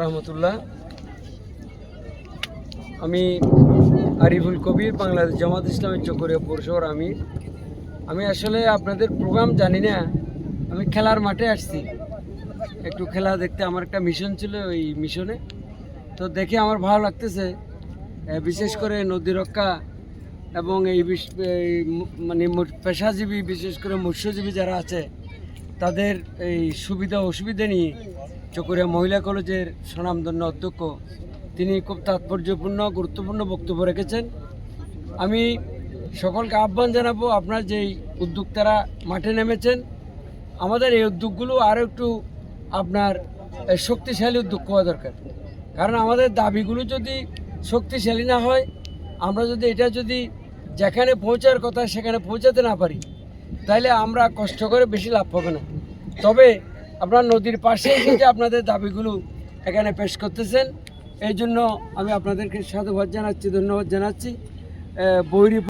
রহমতুল্লাহ। আমি আরিফুল কবির, বাংলাদেশ জামাত ইসলামী চকরিয়া পৌরসভার আমি আসলে আপনাদের প্রোগ্রাম জানি না। আমি খেলার মাঠে আসছি, একটু খেলা দেখতে। আমার একটা মিশন ছিল, ওই মিশনে তো দেখে আমার ভালো লাগতেছে। বিশেষ করে নদী রক্ষা এবং এই মানে পেশাজীবী, বিশেষ করে মৎস্যজীবী যারা আছে, তাদের এই সুবিধা অসুবিধা নিয়ে চকরিয়া মহিলা কলেজের স্বনামধন্য অধ্যক্ষ তিনি খুব তাৎপর্যপূর্ণ গুরুত্বপূর্ণ বক্তব্য রেখেছেন। আমি সকলকে আহ্বান জানাবো, আপনার যেই উদ্যোক্তারা মাঠে নেমেছেন, আমাদের এই উদ্যোগগুলো আরও একটু আপনার শক্তিশালী উদ্যোগ হওয়া দরকার। কারণ আমাদের দাবিগুলো যদি শক্তিশালী না হয়, আমরা যদি এটা যেখানে পৌঁছার কথা সেখানে পৌঁছাতে না পারি, তাহলে আমরা কষ্ট করে বেশি লাভ পাবো না। তবে আপনার নদীর পাশে এসে যে আপনাদের দাবিগুলো এখানে পেশ করতেছেন, এই জন্য আমি আপনাদেরকে সাধুবাদ জানাচ্ছি, ধন্যবাদ জানাচ্ছি। বৈরী